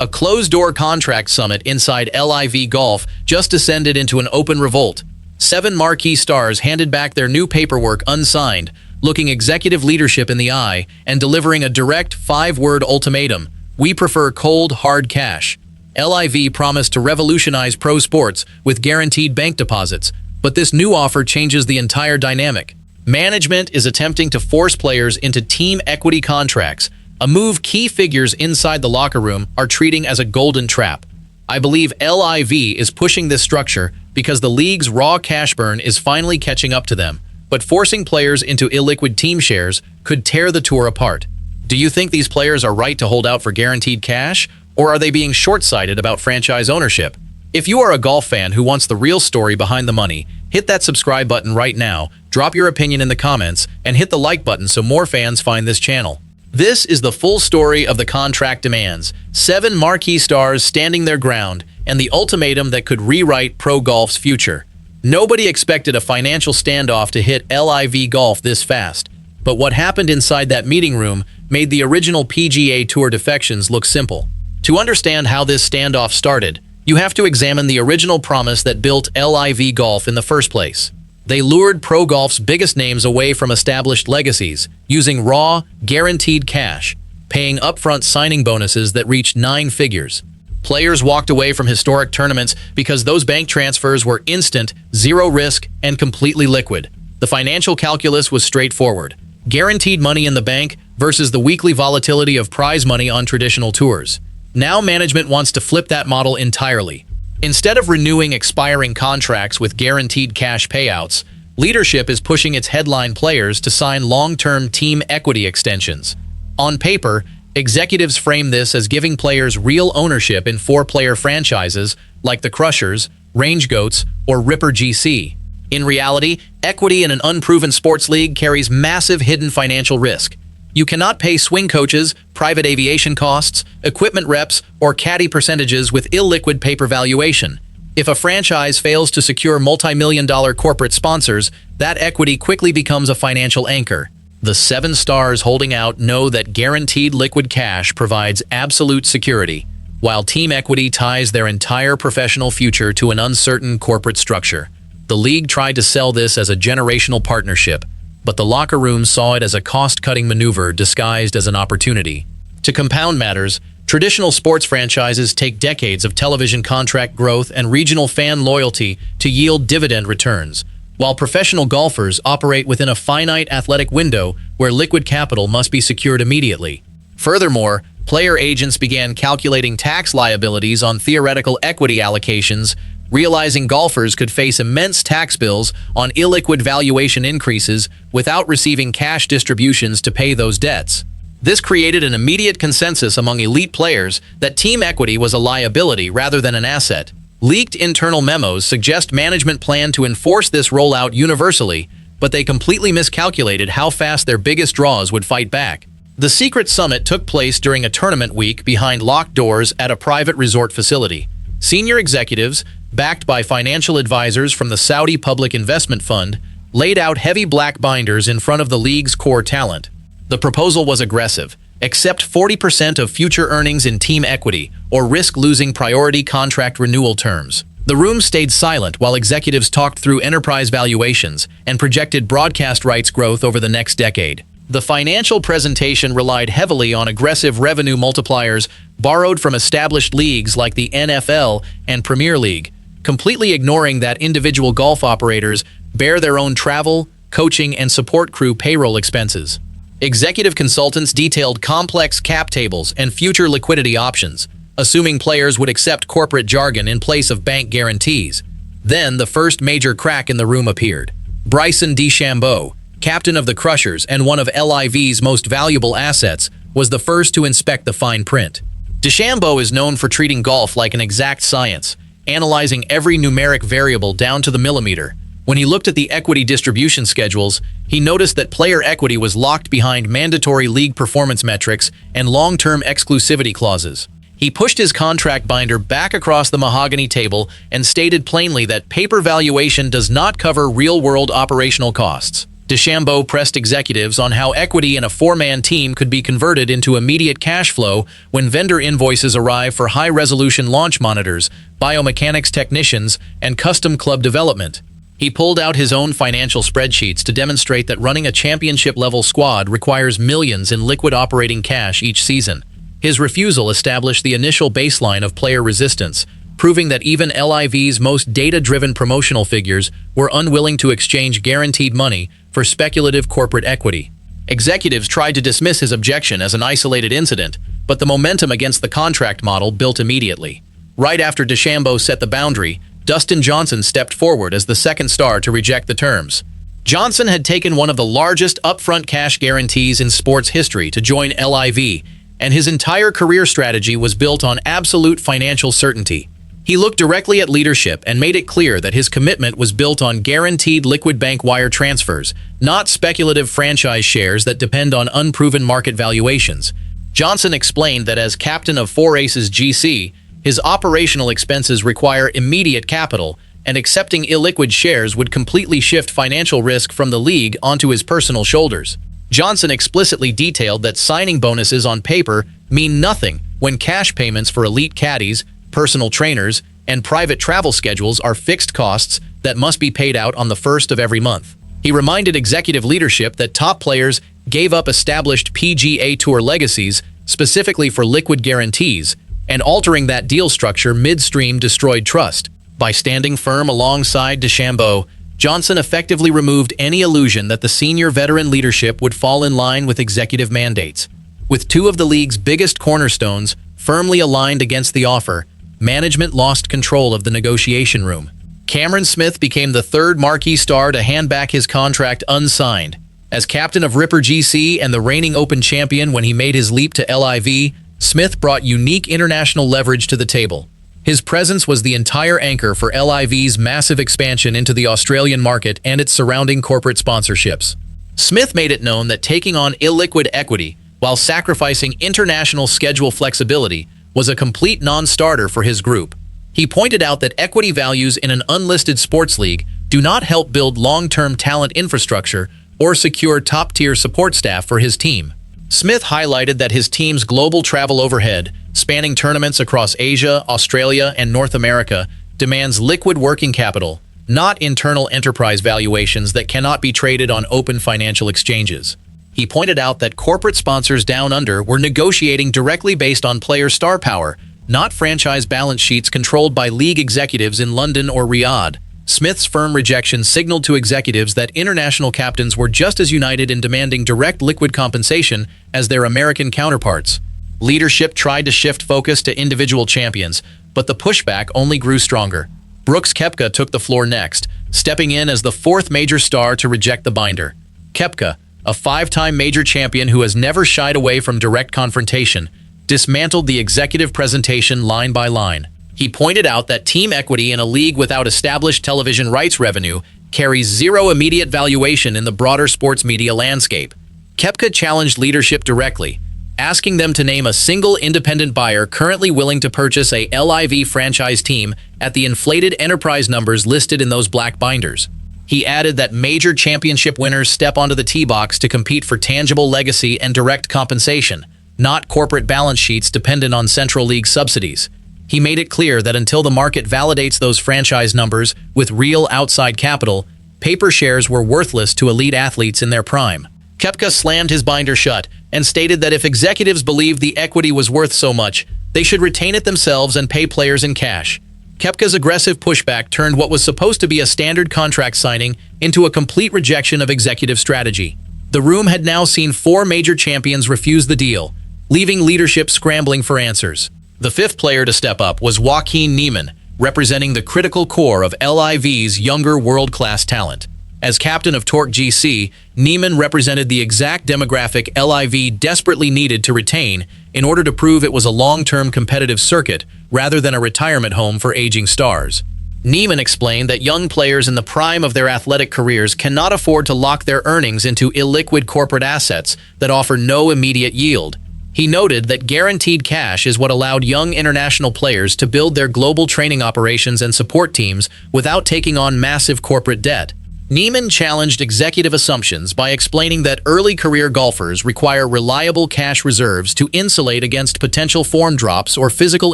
A closed-door contract summit inside LIV Golf just descended into an open revolt. 7 marquee stars handed back their new paperwork unsigned, looking executive leadership in the eye and delivering a direct 5-word ultimatum: "We prefer cold, hard cash." LIV promised to revolutionize pro sports with guaranteed bank deposits, but this new offer changes the entire dynamic. Management is attempting to force players into team equity contracts, a move key figures inside the locker room are treating as a golden trap. I believe LIV is pushing this structure because the league's raw cash burn is finally catching up to them, but forcing players into illiquid team shares could tear the tour apart. Do you think these players are right to hold out for guaranteed cash, or are they being short-sighted about franchise ownership? If you are a golf fan who wants the real story behind the money, hit that subscribe button right now, drop your opinion in the comments, and hit the like button so more fans find this channel. This is the full story of the contract demands, 7 marquee stars standing their ground, and the ultimatum that could rewrite pro golf's future. Nobody expected a financial standoff to hit LIV Golf this fast, but what happened inside that meeting room made the original PGA Tour defections look simple. To understand how this standoff started, you have to examine the original promise that built LIV Golf in the first place. They lured pro golf's biggest names away from established legacies, using raw, guaranteed cash, paying upfront signing bonuses that reached 9 figures. Players walked away from historic tournaments because those bank transfers were instant, zero risk, and completely liquid. The financial calculus was straightforward: guaranteed money in the bank versus the weekly volatility of prize money on traditional tours. Now management wants to flip that model entirely. Instead of renewing expiring contracts with guaranteed cash payouts, leadership is pushing its headline players to sign long-term team equity extensions. On paper, executives frame this as giving players real ownership in 4-player franchises like the Crushers, Range Goats, or Ripper GC. In reality, equity in an unproven sports league carries massive hidden financial risk. You cannot pay swing coaches, private aviation costs, equipment reps, or caddy percentages with illiquid paper valuation. If a franchise fails to secure multi-million-dollar corporate sponsors, that equity quickly becomes a financial anchor. The 7 stars holding out know that guaranteed liquid cash provides absolute security, while team equity ties their entire professional future to an uncertain corporate structure. The league tried to sell this as a generational partnership, but the locker room saw it as a cost-cutting maneuver disguised as an opportunity. To compound matters, traditional sports franchises take decades of television contract growth and regional fan loyalty to yield dividend returns, while professional golfers operate within a finite athletic window where liquid capital must be secured immediately. Furthermore, player agents began calculating tax liabilities on theoretical equity allocations, realizing golfers could face immense tax bills on illiquid valuation increases without receiving cash distributions to pay those debts. This created an immediate consensus among elite players that team equity was a liability rather than an asset. Leaked internal memos suggest management planned to enforce this rollout universally, but they completely miscalculated how fast their biggest draws would fight back. The secret summit took place during a tournament week behind locked doors at a private resort facility. Senior executives, backed by financial advisors from the Saudi Public Investment Fund, laid out heavy black binders in front of the league's core talent. The proposal was aggressive: accept 40% of future earnings in team equity, or risk losing priority contract renewal terms. The room stayed silent while executives talked through enterprise valuations and projected broadcast rights growth over the next decade. The financial presentation relied heavily on aggressive revenue multipliers borrowed from established leagues like the NFL and Premier League, completely ignoring that individual golf operators bear their own travel, coaching, and support crew payroll expenses. Executive consultants detailed complex cap tables and future liquidity options, assuming players would accept corporate jargon in place of bank guarantees. Then the first major crack in the room appeared. Bryson DeChambeau, captain of the Crushers and one of LIV's most valuable assets, was the first to inspect the fine print. DeChambeau is known for treating golf like an exact science, analyzing every numeric variable down to the millimeter. When he looked at the equity distribution schedules, he noticed that player equity was locked behind mandatory league performance metrics and long-term exclusivity clauses. He pushed his contract binder back across the mahogany table and stated plainly that paper valuation does not cover real-world operational costs. DeChambeau pressed executives on how equity in a four-man team could be converted into immediate cash flow when vendor invoices arrive for high-resolution launch monitors, biomechanics technicians, and custom club development. He pulled out his own financial spreadsheets to demonstrate that running a championship-level squad requires millions in liquid operating cash each season. His refusal established the initial baseline of player resistance, proving that even LIV's most data-driven promotional figures were unwilling to exchange guaranteed money for speculative corporate equity. Executives tried to dismiss his objection as an isolated incident, but the momentum against the contract model built immediately. Right after DeChambeau set the boundary, Dustin Johnson stepped forward as the second star to reject the terms. Johnson had taken one of the largest upfront cash guarantees in sports history to join LIV, and his entire career strategy was built on absolute financial certainty. He looked directly at leadership and made it clear that his commitment was built on guaranteed liquid bank wire transfers, not speculative franchise shares that depend on unproven market valuations. Johnson explained that as captain of Four Aces GC, his operational expenses require immediate capital, and accepting illiquid shares would completely shift financial risk from the league onto his personal shoulders. Johnson explicitly detailed that signing bonuses on paper mean nothing when cash payments for elite caddies, personal trainers, and private travel schedules are fixed costs that must be paid out on the first of every month. He reminded executive leadership that top players gave up established PGA Tour legacies specifically for liquid guarantees, and altering that deal structure midstream destroyed trust. By standing firm alongside DeChambeau, Johnson effectively removed any illusion that the senior veteran leadership would fall in line with executive mandates. With two of the league's biggest cornerstones firmly aligned against the offer, management lost control of the negotiation room. Cameron Smith became the third marquee star to hand back his contract unsigned. As captain of Ripper GC and the reigning Open champion when he made his leap to LIV, Smith brought unique international leverage to the table. His presence was the entire anchor for LIV's massive expansion into the Australian market and its surrounding corporate sponsorships. Smith made it known that taking on illiquid equity while sacrificing international schedule flexibility was a complete non-starter for his group. He pointed out that equity values in an unlisted sports league do not help build long-term talent infrastructure or secure top-tier support staff for his team. Smith highlighted that his team's global travel overhead, spanning tournaments across Asia, Australia, and North America, demands liquid working capital, not internal enterprise valuations that cannot be traded on open financial exchanges. He pointed out that corporate sponsors down under were negotiating directly based on player star power, not franchise balance sheets controlled by league executives in London or Riyadh. Smith's firm rejection signaled to executives that international captains were just as united in demanding direct liquid compensation as their American counterparts. Leadership tried to shift focus to individual champions, but the pushback only grew stronger. Brooks Koepka took the floor next, stepping in as the fourth major star to reject the binder. Koepka, a five-time major champion who has never shied away from direct confrontation, dismantled the executive presentation line by line. He pointed out that team equity in a league without established television rights revenue carries zero immediate valuation in the broader sports media landscape. Koepka challenged leadership directly, asking them to name a single independent buyer currently willing to purchase a LIV franchise team at the inflated enterprise numbers listed in those black binders. He added that major championship winners step onto the tee box to compete for tangible legacy and direct compensation, not corporate balance sheets dependent on Central League subsidies. He made it clear that until the market validates those franchise numbers with real outside capital, paper shares were worthless to elite athletes in their prime. Koepka slammed his binder shut and stated that if executives believed the equity was worth so much, they should retain it themselves and pay players in cash. Koepka's aggressive pushback turned what was supposed to be a standard contract signing into a complete rejection of executive strategy. The room had now seen four major champions refuse the deal, leaving leadership scrambling for answers. The fifth player to step up was Joaquin Niemann, representing the critical core of LIV's younger world-class talent. As captain of Talor GC, Niemann represented the exact demographic LIV desperately needed to retain in order to prove it was a long-term competitive circuit rather than a retirement home for aging stars. Niemann explained that young players in the prime of their athletic careers cannot afford to lock their earnings into illiquid corporate assets that offer no immediate yield. He noted that guaranteed cash is what allowed young international players to build their global training operations and support teams without taking on massive corporate debt. Niemann challenged executive assumptions by explaining that early career golfers require reliable cash reserves to insulate against potential form drops or physical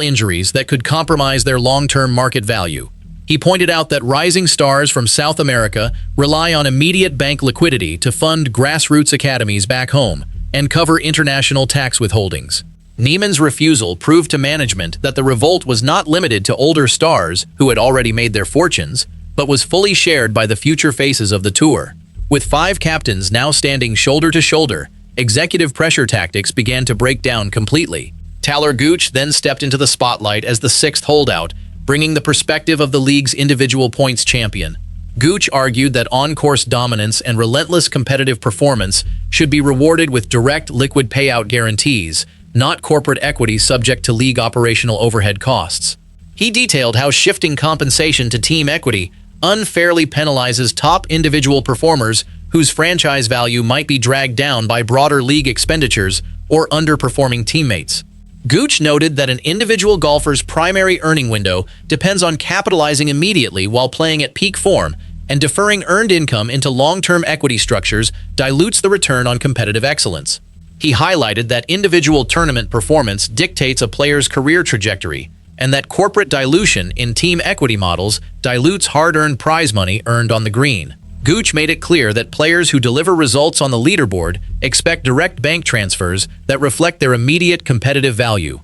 injuries that could compromise their long-term market value. He pointed out that rising stars from South America rely on immediate bank liquidity to fund grassroots academies back home and cover international tax withholdings. Niemann's refusal proved to management that the revolt was not limited to older stars who had already made their fortunes, but was fully shared by the future faces of the tour. With 5 captains now standing shoulder to shoulder, executive pressure tactics began to break down completely. Talor Gooch then stepped into the spotlight as the 6th holdout, bringing the perspective of the league's individual points champion. Gooch argued that on-course dominance and relentless competitive performance should be rewarded with direct liquid payout guarantees, not corporate equity subject to league operational overhead costs. He detailed how shifting compensation to team equity unfairly penalizes top individual performers whose franchise value might be dragged down by broader league expenditures or underperforming teammates. Gooch noted that an individual golfer's primary earning window depends on capitalizing immediately while playing at peak form, and deferring earned income into long-term equity structures dilutes the return on competitive excellence. He highlighted that individual tournament performance dictates a player's career trajectory, and that corporate dilution in team equity models dilutes hard-earned prize money earned on the green. Gooch made it clear that players who deliver results on the leaderboard expect direct bank transfers that reflect their immediate competitive value.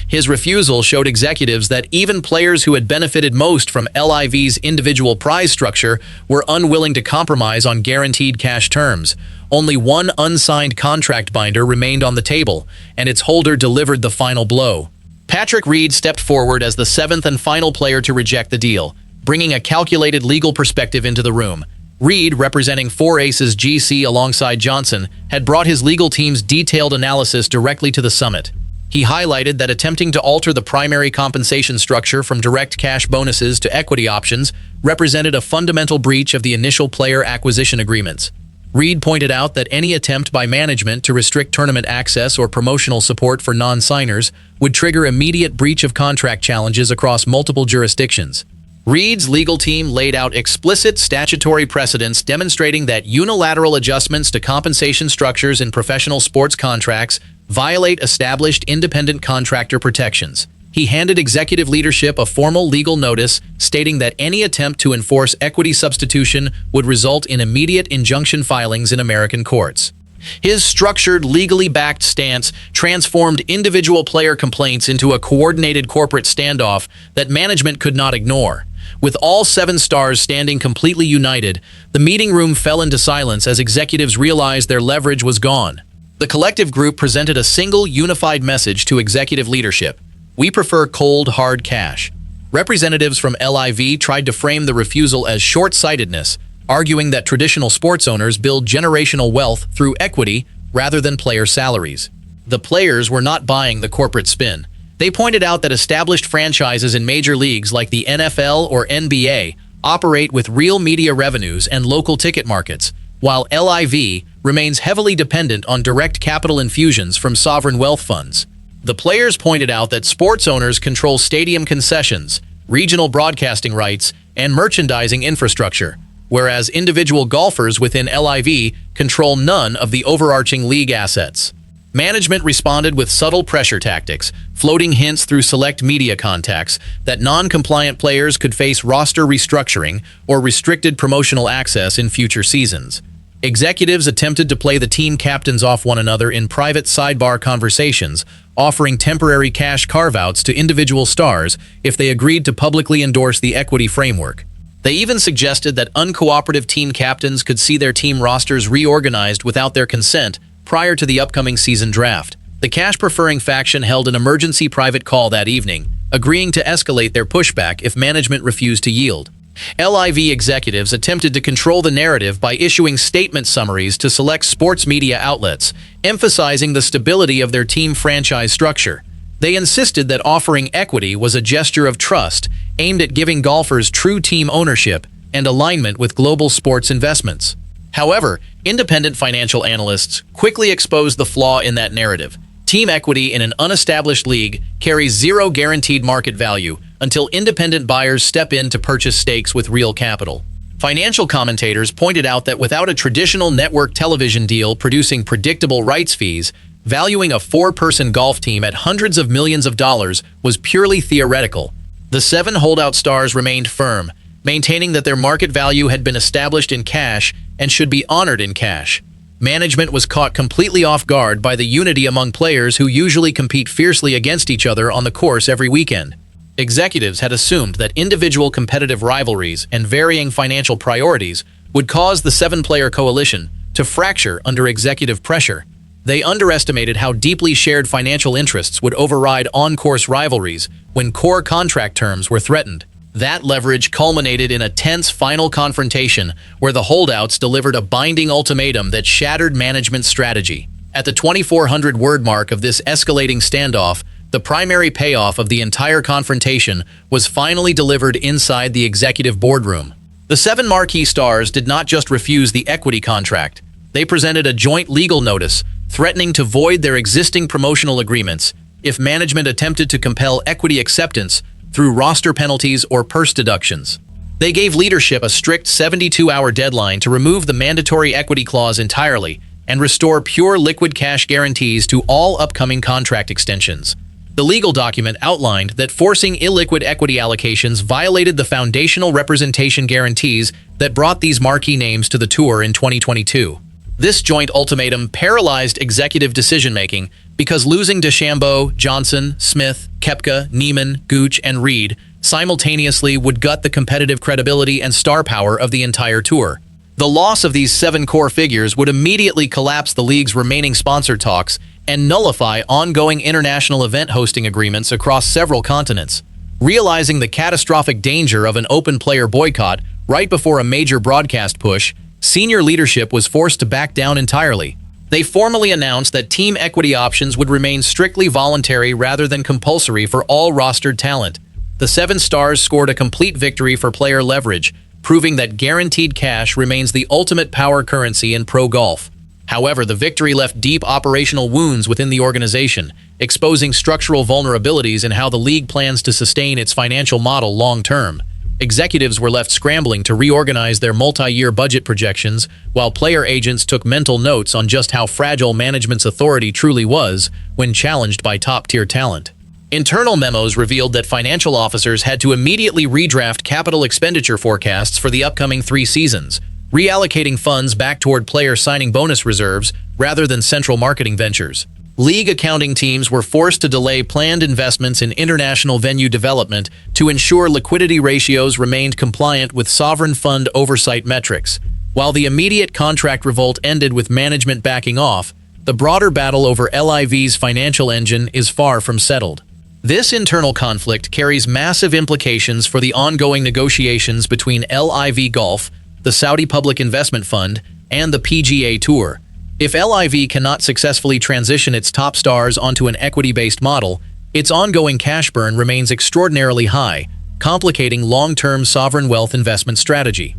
His refusal showed executives that even players who had benefited most from LIV's individual prize structure were unwilling to compromise on guaranteed cash terms. Only one unsigned contract binder remained on the table, and its holder delivered the final blow. Patrick Reed stepped forward as the 7th and final player to reject the deal, bringing a calculated legal perspective into the room. Reed, representing 4Aces GC alongside Johnson, had brought his legal team's detailed analysis directly to the summit. He highlighted that attempting to alter the primary compensation structure from direct cash bonuses to equity options represented a fundamental breach of the initial player acquisition agreements. Reed pointed out that any attempt by management to restrict tournament access or promotional support for non-signers would trigger immediate breach of contract challenges across multiple jurisdictions. Reed's legal team laid out explicit statutory precedents demonstrating that unilateral adjustments to compensation structures in professional sports contracts violate established independent contractor protections. He handed executive leadership a formal legal notice stating that any attempt to enforce equity substitution would result in immediate injunction filings in American courts. His structured, legally backed stance transformed individual player complaints into a coordinated corporate standoff that management could not ignore. With all 7 stars standing completely united, the meeting room fell into silence as executives realized their leverage was gone. The collective group presented a single, unified message to executive leadership: "We prefer cold, hard cash." Representatives from LIV tried to frame the refusal as short-sightedness, arguing that traditional sports owners build generational wealth through equity rather than player salaries. The players were not buying the corporate spin. They pointed out that established franchises in major leagues like the NFL or NBA operate with real media revenues and local ticket markets, while LIV remains heavily dependent on direct capital infusions from sovereign wealth funds. The players pointed out that sports owners control stadium concessions, regional broadcasting rights, and merchandising infrastructure, whereas individual golfers within LIV control none of the overarching league assets. Management responded with subtle pressure tactics, floating hints through select media contacts that non-compliant players could face roster restructuring or restricted promotional access in future seasons. Executives attempted to play the team captains off one another in private sidebar conversations, offering temporary cash carve-outs to individual stars if they agreed to publicly endorse the equity framework. They even suggested that uncooperative team captains could see their team rosters reorganized without their consent prior to the upcoming season draft. The cash-preferring faction held an emergency private call that evening, agreeing to escalate their pushback if management refused to yield. LIV executives attempted to control the narrative by issuing statement summaries to select sports media outlets, emphasizing the stability of their team franchise structure. They insisted that offering equity was a gesture of trust aimed at giving golfers true team ownership and alignment with global sports investments. However, independent financial analysts quickly exposed the flaw in that narrative. Team equity in an unestablished league carries zero guaranteed market value until independent buyers step in to purchase stakes with real capital. Financial commentators pointed out that without a traditional network television deal producing predictable rights fees, valuing a four-person golf team at hundreds of millions of dollars was purely theoretical. The 7 holdout stars remained firm, maintaining that their market value had been established in cash and should be honored in cash. Management was caught completely off guard by the unity among players who usually compete fiercely against each other on the course every weekend. Executives had assumed that individual competitive rivalries and varying financial priorities would cause the 7-player coalition to fracture under executive pressure. They underestimated how deeply shared financial interests would override on-course rivalries when core contract terms were threatened. That leverage culminated in a tense final confrontation where the holdouts delivered a binding ultimatum that shattered management's strategy. At the 2,400-word mark of this escalating standoff, the primary payoff of the entire confrontation was finally delivered inside the executive boardroom. The 7 marquee stars did not just refuse the equity contract. They presented a joint legal notice threatening to void their existing promotional agreements if management attempted to compel equity acceptance through roster penalties or purse deductions. They gave leadership a strict 72-hour deadline to remove the mandatory equity clause entirely and restore pure liquid cash guarantees to all upcoming contract extensions. The legal document outlined that forcing illiquid equity allocations violated the foundational representation guarantees that brought these marquee names to the tour in 2022. This joint ultimatum paralyzed executive decision-making because losing DeChambeau, Johnson, Smith, Koepka, Niemann, Gooch, and Reed simultaneously would gut the competitive credibility and star power of the entire tour. The loss of these 7 core figures would immediately collapse the league's remaining sponsor talks and nullify ongoing international event hosting agreements across several continents. Realizing the catastrophic danger of an open player boycott right before a major broadcast push, senior leadership was forced to back down entirely. They formally announced that team equity options would remain strictly voluntary rather than compulsory for all rostered talent. The 7 stars scored a complete victory for player leverage, proving that guaranteed cash remains the ultimate power currency in pro golf. However, the victory left deep operational wounds within the organization, exposing structural vulnerabilities in how the league plans to sustain its financial model long-term. Executives were left scrambling to reorganize their multi-year budget projections, while player agents took mental notes on just how fragile management's authority truly was when challenged by top-tier talent. Internal memos revealed that financial officers had to immediately redraft capital expenditure forecasts for the upcoming 3 seasons, reallocating funds back toward player signing bonus reserves rather than central marketing ventures. League accounting teams were forced to delay planned investments in international venue development to ensure liquidity ratios remained compliant with sovereign fund oversight metrics. While the immediate contract revolt ended with management backing off, the broader battle over LIV's financial engine is far from settled. This internal conflict carries massive implications for the ongoing negotiations between LIV Golf, the Saudi Public Investment Fund, and the PGA Tour. If LIV cannot successfully transition its top stars onto an equity-based model, its ongoing cash burn remains extraordinarily high, complicating long-term sovereign wealth investment strategy.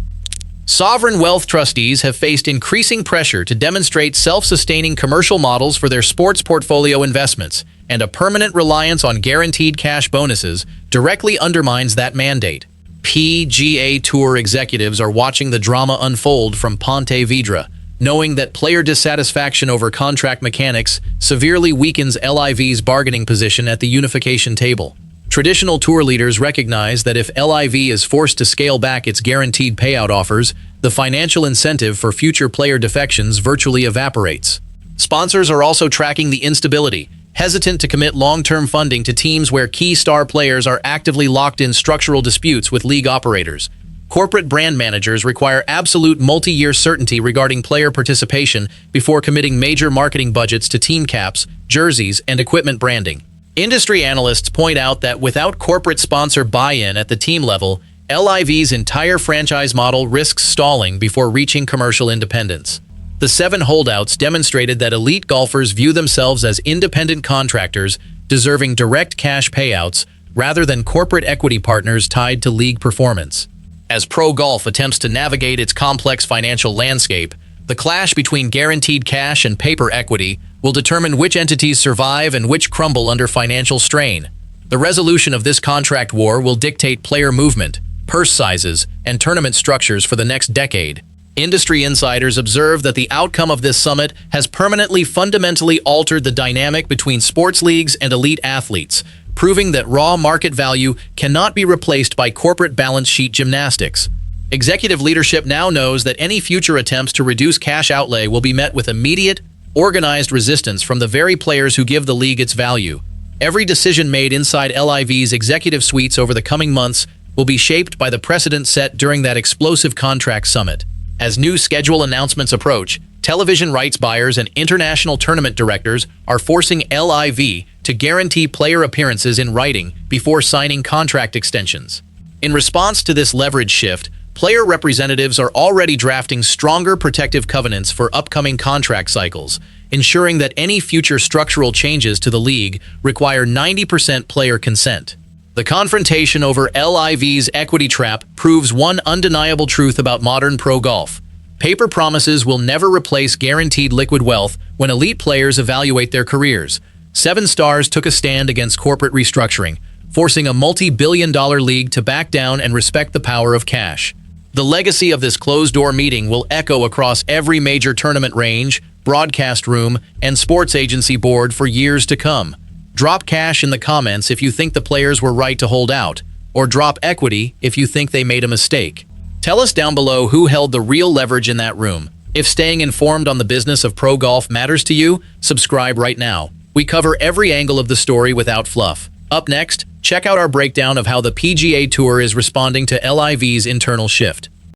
Sovereign wealth trustees have faced increasing pressure to demonstrate self-sustaining commercial models for their sports portfolio investments, and a permanent reliance on guaranteed cash bonuses directly undermines that mandate. PGA Tour executives are watching the drama unfold from Ponte Vedra, knowing that player dissatisfaction over contract mechanics severely weakens LIV's bargaining position at the unification table. Traditional tour leaders recognize that if LIV is forced to scale back its guaranteed payout offers, the financial incentive for future player defections virtually evaporates. Sponsors are also tracking the instability, hesitant to commit long-term funding to teams where key star players are actively locked in structural disputes with league operators. Corporate brand managers require absolute multi-year certainty regarding player participation before committing major marketing budgets to team caps, jerseys, and equipment branding. Industry analysts point out that without corporate sponsor buy-in at the team level, LIV's entire franchise model risks stalling before reaching commercial independence. The 7 holdouts demonstrated that elite golfers view themselves as independent contractors deserving direct cash payouts rather than corporate equity partners tied to league performance. As pro golf attempts to navigate its complex financial landscape, the clash between guaranteed cash and paper equity will determine which entities survive and which crumble under financial strain. The resolution of this contract war will dictate player movement, purse sizes, and tournament structures for the next decade. Industry insiders observe that the outcome of this summit has permanently fundamentally altered the dynamic between sports leagues and elite athletes, proving that raw market value cannot be replaced by corporate balance sheet gymnastics. Executive leadership now knows that any future attempts to reduce cash outlay will be met with immediate, organized resistance from the very players who give the league its value. Every decision made inside LIV's executive suites over the coming months will be shaped by the precedent set during that explosive contract summit. As new schedule announcements approach, television rights buyers and international tournament directors are forcing LIV to guarantee player appearances in writing before signing contract extensions. In response to this leverage shift, player representatives are already drafting stronger protective covenants for upcoming contract cycles, ensuring that any future structural changes to the league require 90% player consent. The confrontation over LIV's equity trap proves one undeniable truth about modern pro golf. Paper promises will never replace guaranteed liquid wealth when elite players evaluate their careers. 7 Stars took a stand against corporate restructuring, forcing a multi-billion-dollar league to back down and respect the power of cash. The legacy of this closed-door meeting will echo across every major tournament range, broadcast room, and sports agency board for years to come. Drop cash in the comments if you think the players were right to hold out, or drop equity if you think they made a mistake. Tell us down below who held the real leverage in that room. If staying informed on the business of pro golf matters to you, subscribe right now. We cover every angle of the story without fluff. Up next, check out our breakdown of how the PGA Tour is responding to LIV's internal shift.